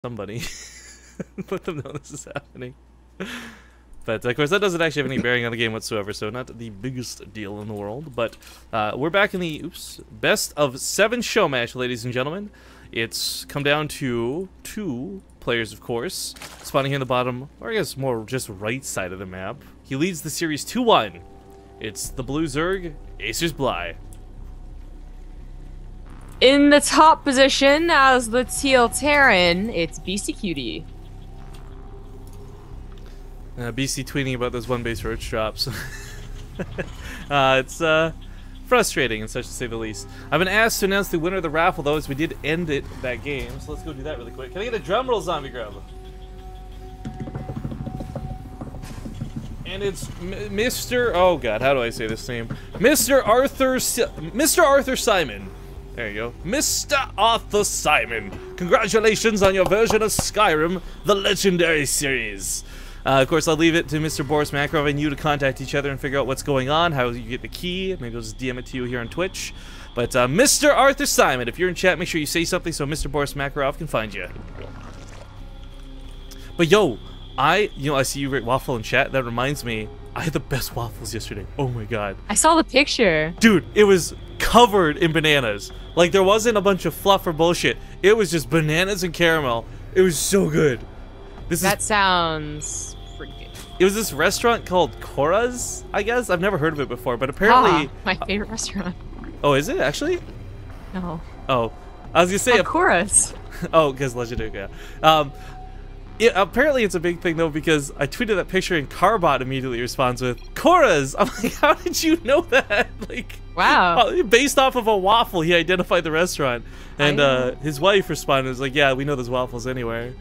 somebody. Let them know this is happening. But of course that doesn't actually have any bearing on the game whatsoever, so not the biggest deal in the world. But we're back in the best of 7 show match, ladies and gentlemen. It's come down to 2 players, of course, spawning here in the bottom, or I guess more just right side of the map. He leads the series 2-1. It's the Blue Zerg, Acers Bly. In the top position as the Teal Terran, it's Beastyqt. BC tweeting about those 1-base roach drops. It's frustrating, and such to say the least. I've been asked to announce the winner of the raffle, though, as we did end that game. So let's go do that really quick. Can I get a drum roll, Zombie Grub? And it's Mr. Oh God, how do I say this name? Mr. Arthur Simon. There you go, Mr. Arthur Simon. Congratulations on your version of Skyrim, the Legendary Series. Of course, I'll leave it to Mr. Boris Makarov and you to contact each other and figure out what's going on, how you get the key. Maybe I'll just DM it to you here on Twitch. But Mr. Arthur Simon, if you're in chat, make sure you say something so Mr. Boris Makarov can find you. But yo, I see you rate Waffle in chat. That reminds me, I had the best waffles yesterday. Oh my God. I saw the picture. Dude, it was covered in bananas. Like, there wasn't a bunch of fluff or bullshit. It was just bananas and caramel. It was so good. That sounds freaking. It was this restaurant called Cora's, I guess. I've never heard of it before, but apparently... my favorite restaurant. Oh, is it actually? No. Oh, I was gonna say... Cora's. Oh, because Legendary, yeah. Apparently it's a big thing, though, because I tweeted that picture and Carbot immediately responds with, Cora's! I'm like, how did you know that? Like, wow. Based off of a waffle, he identified the restaurant. And his wife responded, was like, yeah, we know there's waffles anywhere.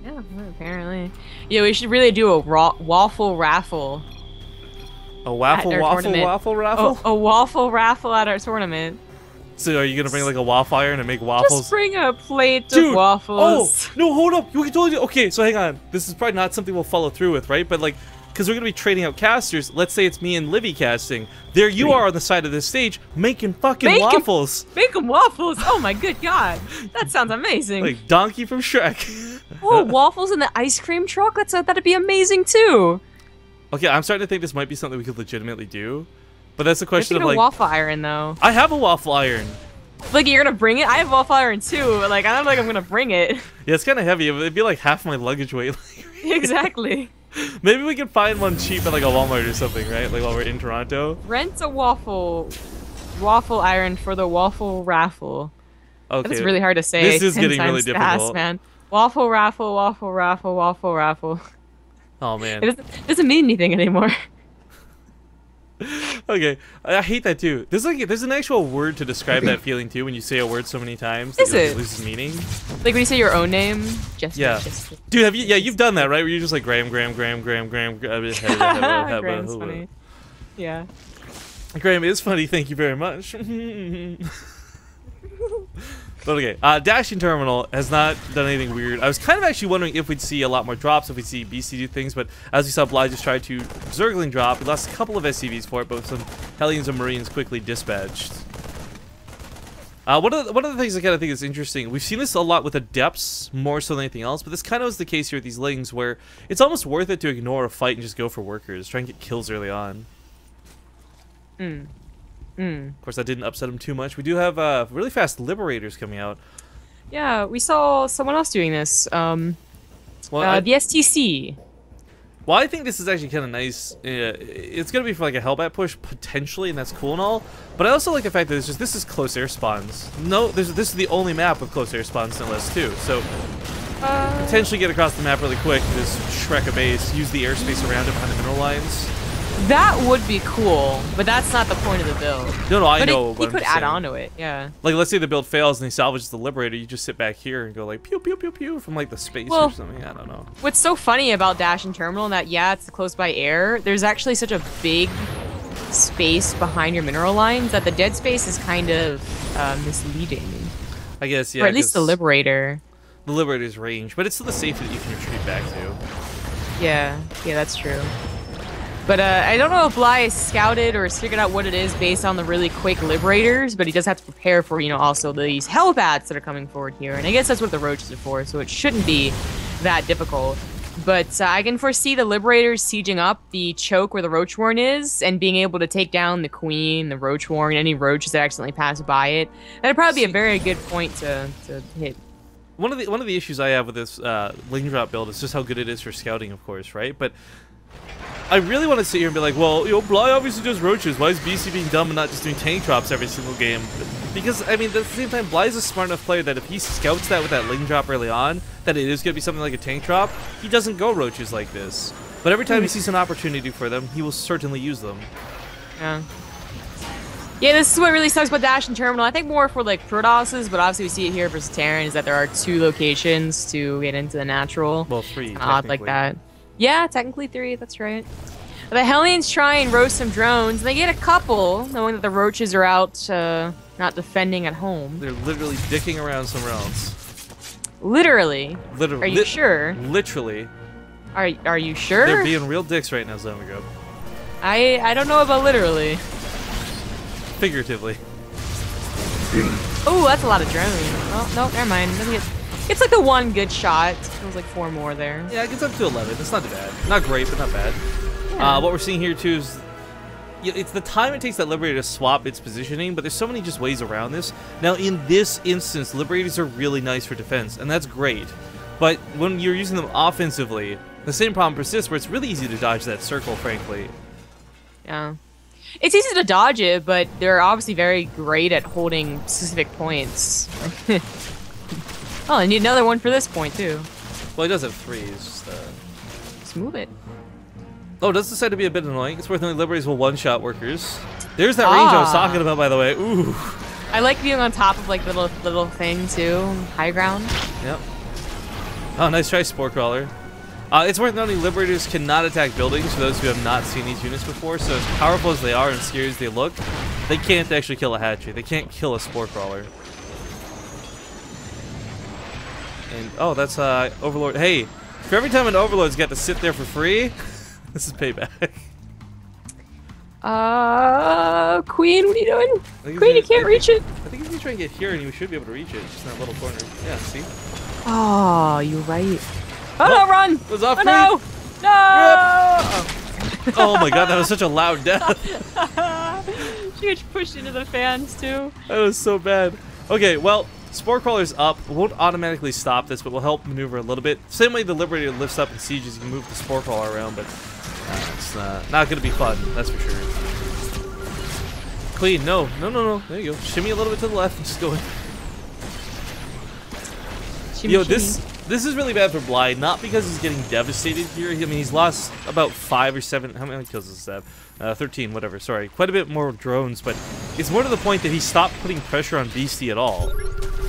Yeah, apparently. Yeah, we should really do a waffle raffle. A waffle raffle? Oh, a waffle raffle at our tournament. So are you gonna bring like a waffle iron and make waffles? Just bring a plate of waffles. Oh, no, hold up. You can totally do. Okay, so hang on. This is probably not something we'll follow through with, right? But like, because we're gonna be trading out casters. Let's say it's me and Livy casting. There you are on the side of this stage making fucking waffles. Making waffles. Oh my good God, that sounds amazing. Like Donkey from Shrek. Oh, waffles in the ice cream truck. That'd be amazing too. Okay, I'm starting to think this might be something we could legitimately do. But that's the question of like... a waffle iron, though. I have a waffle iron. Like, you're gonna bring it? I have a waffle iron, too. Like, I don't think I'm gonna bring it. Yeah, it's kind of heavy. It'd be like half my luggage weight. Exactly. Maybe we can find one cheap at like a Walmart or something, right? Like while we're in Toronto. Rent a waffle iron for the waffle raffle. Okay. That's really hard to say. This is getting really difficult. Fast, man. Waffle raffle, waffle raffle, waffle raffle. Oh, man. It doesn't mean anything anymore. Okay, I hate that too. There's an actual word to describe that feeling too when you say a word so many times that it loses meaning. Like when you say your own name. Yeah. Dude, you've done that, right? Where you're just like Graham. Graham's funny. Yeah. Graham is funny. Thank you very much. But okay, Dashing Terminal has not done anything weird. I was kind of actually wondering if we'd see a lot more drops, if we'd see BC do things, but as we saw, Bly just tried to Zergling drop. We lost a couple of SCVs for it, but some Hellions and Marines quickly dispatched. One of the things I kind of think is interesting, we've seen this a lot with Adepts more so than anything else, but this kind of was the case here with these Lings, where it's almost worth it to ignore a fight and just go for workers, try and get kills early on. Of course, that didn't upset him too much. We do have really fast Liberators coming out. Yeah, we saw someone else doing this. The STC. Well, I think this is actually kind of nice. It's going to be for like a Hellbat push, potentially, and that's cool and all. But I also like the fact that this is close air spawns. No, this is the only map with close air spawns in LS too. So, potentially get across the map really quick, just Shrek a base, use the airspace around it behind the mineral lines. That would be cool, but that's not the point of the build. No, I know. He could add on to it, yeah. Like, let's say the build fails and he salvages the Liberator, you just sit back here and go like pew pew pew pew from like the space or something. I don't know. What's so funny about Dash and Terminal, that it's close by air. There's actually such a big space behind your mineral lines that the dead space is kind of misleading. I guess, yeah. Or at least the Liberator. The Liberator's range, but it's still the safety that you can retreat back to. Yeah, that's true. But I don't know if Bly has scouted or has figured out what it is based on the really quick liberators, but he does have to prepare for, you know, also these hellbats that are coming forward here. And I guess that's what the roaches are for, so it shouldn't be that difficult. But I can foresee the liberators sieging up the choke where the roach warren is and being able to take down the queen, the roach warren, any roaches that accidentally pass by it. That'd probably be a very good point to hit. One of the issues I have with this ling drop build is just how good it is for scouting, of course, right? But I really want to sit here and be like, well, you know, Bly obviously does roaches. Why is BC being dumb and not just doing tank drops every single game? Because, I mean, at the same time, Bly's a smart enough player that if he scouts that with that ling drop early on, that it is going to be something like a tank drop, he doesn't go roaches like this. But every time he sees an opportunity for them, he will certainly use them. Yeah. Yeah, this is what really sucks about Dash and Terminal. I think more for, like, Protosses, but obviously we see it here versus Terran, is that there are 2 locations to get into the natural. Well, 3, odd like that. Yeah, technically 3, that's right. The Hellions try and roast some drones, and they get a couple, knowing that the roaches are out not defending at home. They're literally dicking around some rounds. Literally? Literally. Are you sure? Literally. Are you sure? They're being real dicks right now, Zomago. I don't know about literally. Figuratively. Oh, that's a lot of drones. Oh, no, never mind. It's like the one good shot. There's like 4 more there. Yeah, it gets up to 11. It's not too bad. Not great, but not bad. Yeah. What we're seeing here, too, is it's the time it takes that Liberator to swap its positioning, but there's so many just ways around this. Now, in this instance, Liberators are really nice for defense, and that's great. But when you're using them offensively, the same problem persists, where it's really easy to dodge that circle, frankly. Yeah. It's easy to dodge it, but they're obviously very great at holding specific points. Oh, I need another one for this point, too. Well, he does have 3. It's Just move it. Oh, it does decide to be a bit annoying. It's worth noting Liberators will one-shot workers. There's that range I was talking about, by the way. Ooh. I like being on top of, like, little thing, too. High ground. Yep. Oh, nice try, Spore Crawler. It's worth noting Liberators cannot attack buildings, for those who have not seen these units before, so as powerful as they are and scary as they look, they can't actually kill a hatchery. They can't kill a Spore Crawler. And, oh, that's, Overlord. Hey, for every time an Overlord's got to sit there for free, this is payback. Queen, what are you doing? Queen, you can't reach it. I think if you try and get here, and you should be able to reach it, just in that little corner. Yeah, see? Oh, you're right. Oh, no, run! Was off free. No! No! Oh my god, that was such a loud death. She gets pushed into the fans, too. That was so bad. Okay, well, Spore Crawler's up. Won't automatically stop this, but will help maneuver a little bit. Same way the Liberator lifts up and sieges, you can move the Spore Crawler around, but it's not going to be fun, that's for sure. Queen, no. There you go. Shimmy a little bit to the left and just go in. Shimmy, Yo, this is really bad for Bly, not because he's getting devastated here. I mean, he's lost about 5 or 7. How many kills does this have? 13, whatever. Sorry, quite a bit more drones, but it's more to the point that he stopped putting pressure on Beasty at all.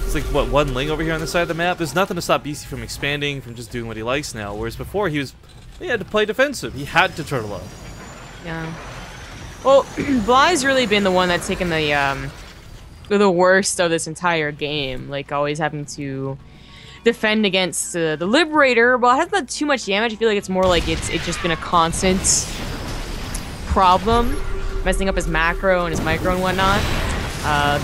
It's like, what, 1 ling over here on the side of the map? There's nothing to stop Beasty from expanding, from just doing what he likes now, whereas before he had to play defensive. He had to turtle up. Yeah. Well, Bly's really been the one that's taken the worst of this entire game, like always having to defend against the Liberator. Well, it hasn't done too much damage. I feel like it's more like it's just been a constant problem, messing up his macro and his micro and whatnot.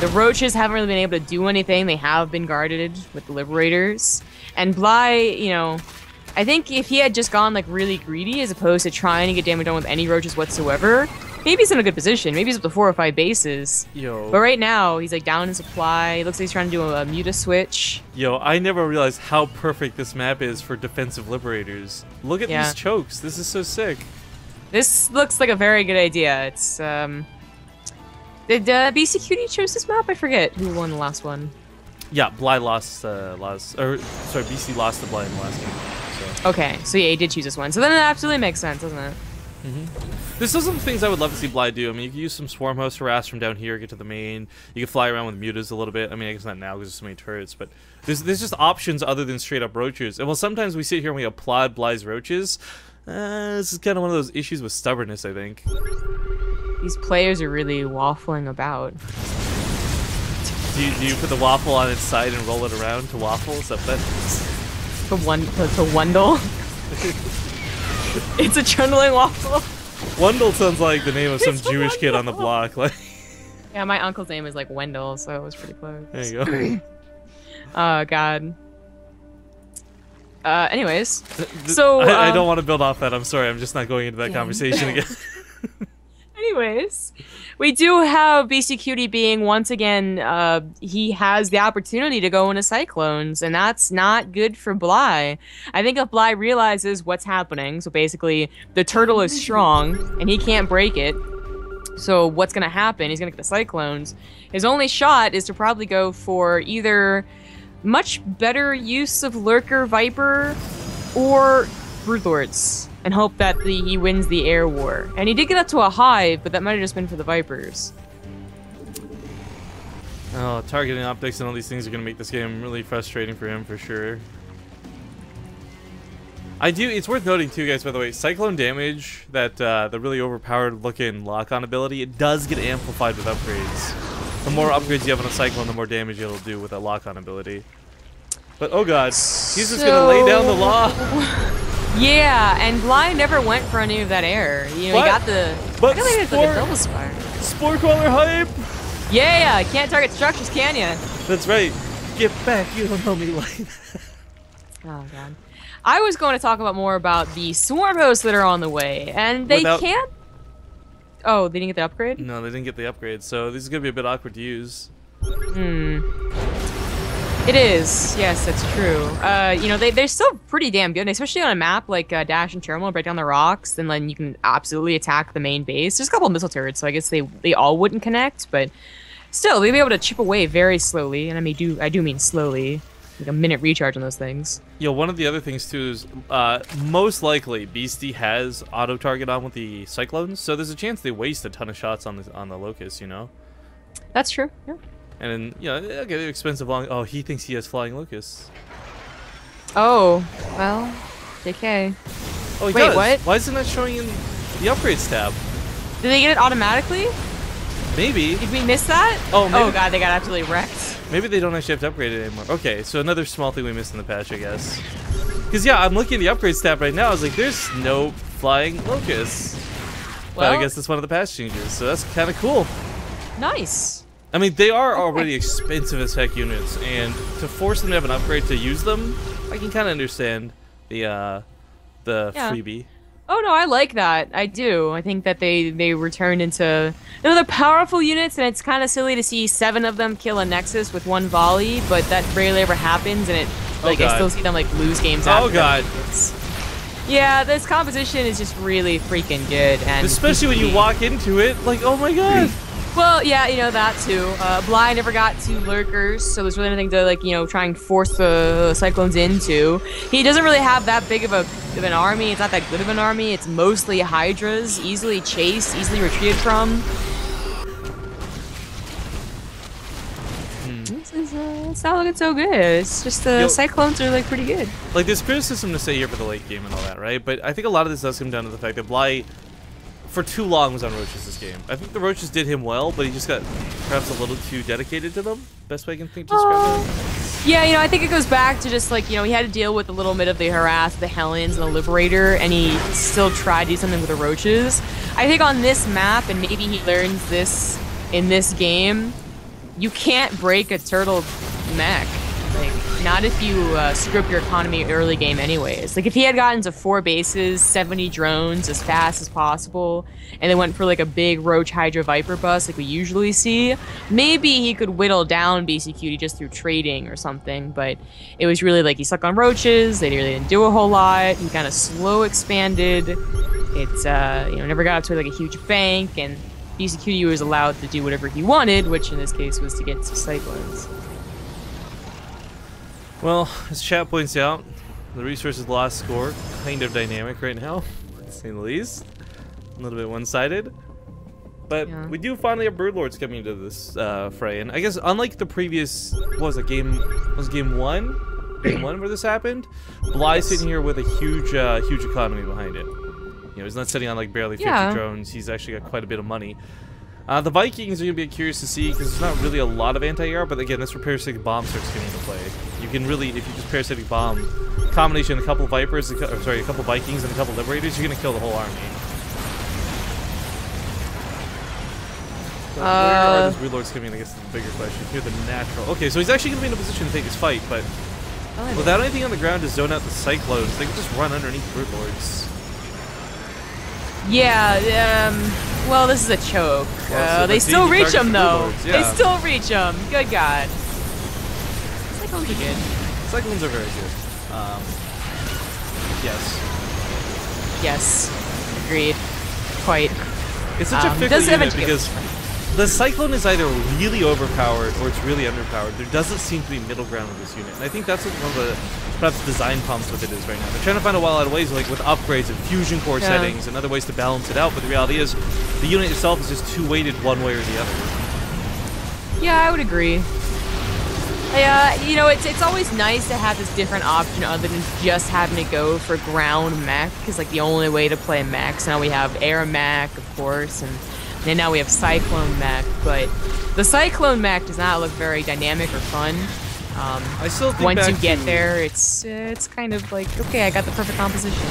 The roaches haven't really been able to do anything. They have been guarded with the Liberators. And Bly, you know, I think if he had just gone like really greedy as opposed to trying to get damage done with any roaches whatsoever, maybe he's in a good position. Maybe he's up to 4 or 5 bases. Yo. But right now, he's like down in supply. Looks like he's trying to do a muta switch. Yo, I never realized how perfect this map is for defensive Liberators. Look at these chokes. This is so sick. This looks like a very good idea. It's, did Beastyqt choose this map? I forget who won the last one. Yeah, Bly lost, BC lost to Bly in the last game. So. Okay, so yeah, he did choose this one. So then it absolutely makes sense, doesn't it? Mm-hmm. There's still some things I would love to see Bly do. I mean, you can use some Swarm Host harass from down here, get to the main. You can fly around with mutas a little bit. I mean, I guess not now because there's so many turrets, but there's just options other than straight up roaches. And while sometimes we sit here and we applaud Bly's roaches, this is kind of one of those issues with stubbornness, I think. These players are really waffling about. Do you put the waffle on its side and roll it around to waffle? Is that what that is? To wundle. It's a trundling waffle. Wendell sounds like the name of some Jewish kid on the block. Like. Yeah, my uncle's name is like Wendell, so it was pretty close. There you go. Oh God. Anyways, so I don't want to build off that. I'm sorry. I'm just not going into that conversation again. Anyways, we do have Beastyqt being once again. He has the opportunity to go into cyclones, and that's not good for Bly. I think if Bly realizes what's happening, so basically the turtle is strong and he can't break it. So what's gonna happen? He's gonna get the cyclones. His only shot is to probably go for either much better use of Lurker Viper or Broodlords and hope that he wins the air war. And he did get up to a hive, but that might have just been for the Vipers. Oh, targeting optics and all these things are gonna make this game really frustrating for him for sure. It's worth noting too, guys, by the way, cyclone damage, that the really overpowered looking lock-on ability, it does get amplified with upgrades. The more upgrades you have on a cyclone, the more damage it'll do with that lock-on ability. But oh god, he's just gonna lay down the law. Yeah, and Bly never went for any of that air. You know, he got the. But I think it's like a double spire. Spore Crawler hype. Yeah, can't target structures, can ya? That's right. Get back, you don't know me like that. Oh god. I was going to talk more about the swarm hosts that are on the way, and they can't. Oh, they didn't get the upgrade? No, they didn't get the upgrade, so this is gonna be a bit awkward to use. It is. Yes, that's true. You know, they're still pretty damn good, especially on a map like Dash and Terminal, break down the rocks, and then you can absolutely attack the main base. There's a couple of missile turrets, so I guess they all wouldn't connect, but still, they'd be able to chip away very slowly, and I do mean slowly. Like a minute recharge on those things. Yo, one of the other things too is most likely Beastie has auto target on with the cyclones, so there's a chance they waste a ton of shots on the locust, you know. That's true. Yeah. And then they'll get expensive long. Oh, he thinks he has flying locusts. Oh, well, JK. Oh, he Wait, does. what? Why isn't that showing in the upgrades tab? Did they get it automatically? Maybe. Did we miss that? Oh, maybe. Oh god, they got absolutely wrecked. Maybe they don't actually have to upgrade it anymore. Okay, so another small thing we missed in the patch, I guess. Because, yeah, I'm looking at the upgrades tab right now. I was like, there's no flying locusts. Well, but I guess that's one of the patch changes, so that's kind of cool. Nice. I mean, they are already expensive as heck units, and to force them to have an upgrade to use them, I can kind of understand the freebie. Oh no, I like that. I do. I think that they returned into they're powerful units, and it's kind of silly to see 7 of them kill a Nexus with 1 volley, but that rarely ever happens, and I still see them like lose games. Oh god. Yeah, this composition is just really freaking good, and especially when you walk into it, like, oh my god. Well, yeah, you know, that too. Bly never got 2 lurkers, so there's really nothing to, like, you know, try and force the cyclones into. He doesn't really have that big of an army. It's not that good of an army. It's mostly hydras, easily chased, easily retreated from. It's not looking so good. It's just the cyclones are, like, pretty good. Like, there's criticism to say here for the late game and all that, right? But I think a lot of this does come down to the fact that Bly, for too long, was on Roaches this game. I think the Roaches did him well, but he just got perhaps a little too dedicated to them. Best way I can think to describe it. Yeah, you know, I think it goes back to just, like, you know, he had to deal with a little bit of the harass, the Hellions, and the Liberator, and he still tried to do something with the Roaches. I think on this map, and maybe he learns this in this game, you can't break a turtle mech. Like, not if you screw up your economy early game anyways. Like, if he had gotten to 4 bases, 70 drones as fast as possible, and then went for, like, a big Roach Hydra Viper bus like we usually see, maybe he could whittle down Beastyqt just through trading or something, but it was really, like, he stuck on Roaches, they really didn't do a whole lot, he kind of slow expanded, it's, you know, never got up to, like, a huge bank, and Beastyqt was allowed to do whatever he wanted, which in this case was to get to Cyclones. Well, as chat points out, the resources lost score kind of dynamic right now, to say the least. A little bit one-sided. But we do finally have Broodlords coming into this fray, and I guess unlike the previous, what was it, game 1? Game 1 where this happened? Bly's sitting here with a huge economy behind it. You know, he's not sitting on like barely 50 drones, he's actually got quite a bit of money. The Vikings are going to be curious to see, because there's not really a lot of anti-air, but again, that's where Parasitic Bomb starts coming into play. You can really, if you just Parasitic Bomb, combination of a couple Vipers, a couple Vikings and a couple Liberators, you're going to kill the whole army. But where are those Warlords coming in, I guess, is the bigger question. Here, the natural. Okay, so he's actually going to be in a position to take this fight, but without anything on the ground to zone out the Cyclones, they can just run underneath Warlords. Yeah, well, this is a choke. They still reach him, though. Yeah. They still reach him. Good God. Cyclones are good. Cyclones are very good. Yes. Yes. Agreed. Quite. It's such a fickle unit because the Cyclone is either really overpowered or it's really underpowered. There doesn't seem to be middle ground with this unit. And I think that's what one of the perhaps design problems with it is right now. They're trying to find a lot of ways, like with upgrades and fusion core settings and other ways to balance it out, but the reality is the unit itself is just too weighted one way or the other. Yeah, I would agree. You know, it's always nice to have this different option other than just having to go for ground mech, because like the only way to play mechs, now we have air mech, of course, and then now we have cyclone mech, but the cyclone mech does not look very dynamic or fun. I still think once you get there, it's kind of like, okay, I got the perfect composition.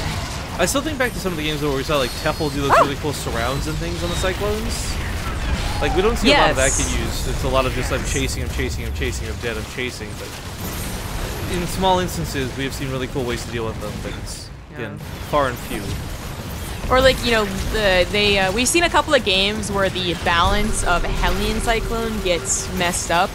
I still think back to some of the games where we saw like Tefl do those really cool surrounds and things on the Cyclones. Like, we don't see a lot of that get used. It's a lot of just like chasing him, dead, I'm chasing. But in small instances, we have seen really cool ways to deal with them, but it's, again, far and few. Or like, you know, we've seen a couple of games where the balance of Hellion Cyclone gets messed up.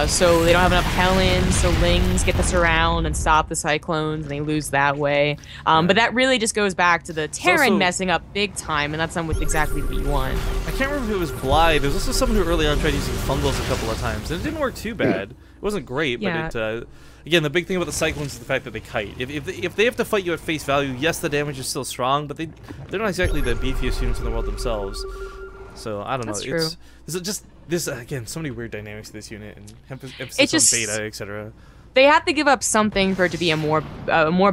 So they don't have enough Hellions, so Lings get to surround and stop the Cyclones, and they lose that way. But that really just goes back to the Terran messing up big time, and that's not exactly what you want. I can't remember if it was Bly. There was also someone who early on tried using Fungals a couple of times, and it didn't work too bad. It wasn't great, but it... Again, the big thing about the Cyclones is the fact that they kite. If they have to fight you at face value, yes, the damage is still strong, but they're not exactly the beefiest units in the world themselves. So, I don't know. True. There's again, so many weird dynamics to this unit, and emphasis on beta, etc. They have to give up something for it to be a more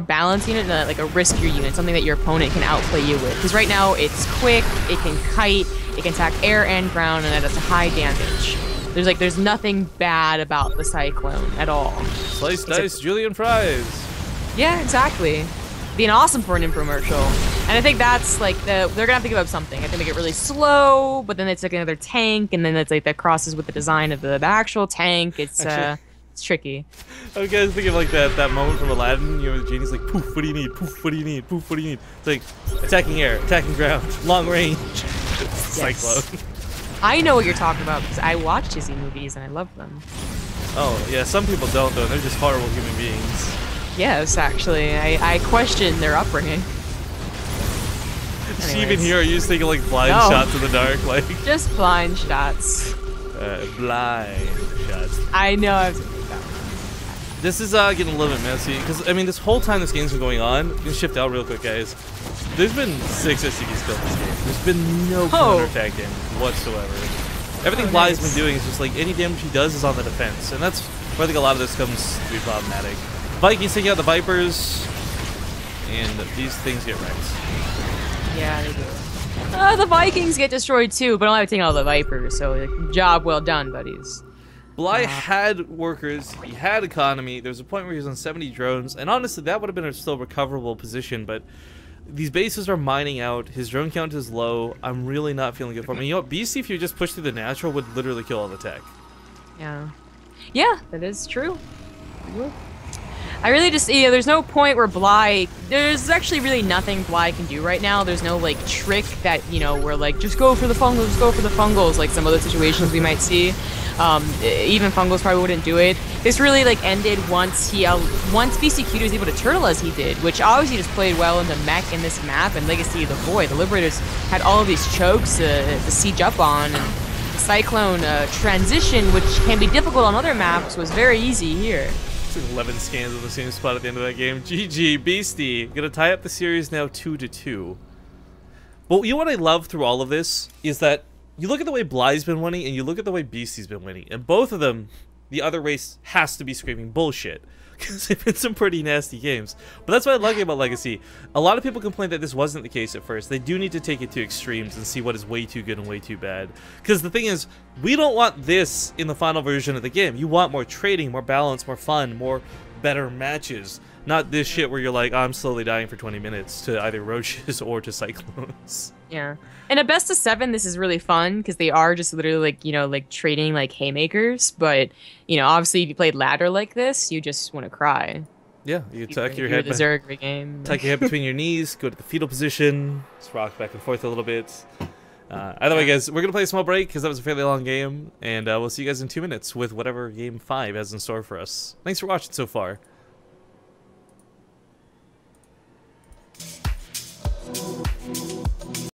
balanced unit, like a riskier unit, something that your opponent can outplay you with. Because right now, it's quick, it can kite, it can attack air and ground, and it has high damage. There's nothing bad about the Cyclone at all. Slice, dice, Julian fries. Yeah, exactly. Being awesome for an infomercial. And I think that's like they're gonna have to give up something. I think they get really slow, but then it's like another tank, and then it's like that crosses with the design of the actual tank. It's tricky. I was guys thinking of like that moment from Aladdin, you know, the genie's like, poof, what do you need? Poof, what do you need? Poof, what do you need? It's like attacking air, attacking ground, long range. Cyclone. I know what you're talking about because I watch Disney movies and I love them. Oh yeah, some people don't though. They're just horrible human beings. Yes, actually, I question their upbringing. Even here, are you just taking like blind shots in the dark, like just blind shots? Blind shots. I know. This is getting a little bit messy because I mean, this whole time this game's been going on. I'm gonna shift out real quick, guys. There's been 6 SCVs killed in this game. There's been no counterattack damage whatsoever. Everything Bly's been doing is just like any damage he does is on the defense, and that's where I think a lot of this comes to be problematic. Vikings taking out the Vipers, and these things get wrecked. Yeah, they do. The Vikings get destroyed too, but only taking out the Vipers, so like, job well done, buddies. Bly had workers, he had economy, there was a point where he was on 70 drones, and honestly that would have been a still recoverable position, but these bases are mining out, his drone count is low, I'm really not feeling good for him. And you know what, Beastyqt, if you just push through the natural, would literally kill all the tech. Yeah. Yeah, that is true. I really just, there's no point where Bly, there's actually really nothing Bly can do right now. There's no, like, trick that, you know, we're like, just go for the fungals, just go for the fungals, like some other situations we might see. Even fungals probably wouldn't do it. This really, like, ended once Beastyqt was able to turtle as he did, which obviously just played well into mech in this map and Legacy of the Void. The Liberators had all of these chokes to siege up on, and the Cyclone transition, which can be difficult on other maps, was very easy here. 11 scans in the same spot at the end of that game. GG, Beastyqt. Gonna tie up the series now 2-2. But you know what I love through all of this is that you look at the way Bly's been winning and you look at the way Beastyqt's been winning. And both of them, the other race has to be screaming bullshit. Because they've been some pretty nasty games. But that's what I like about Legacy. A lot of people complain that this wasn't the case at first. They do need to take it to extremes and see what is way too good and way too bad. Because the thing is, we don't want this in the final version of the game. You want more trading, more balance, more fun, more better matches. Not this shit where you're like, oh, I'm slowly dying for 20 minutes to either roaches or to cyclones. Yeah. In a best of 7, this is really fun because they are just literally like, you know, like trading like haymakers. But, you know, obviously if you played ladder like this, you just want to cry. Yeah, you tuck your You're head the Zerg of the game. tuck your head between your knees, go to the fetal position, just rock back and forth a little bit. Either way, guys, we're going to play a small break because that was a fairly long game. And we'll see you guys in 2 minutes with whatever Game 5 has in store for us. Thanks for watching so far.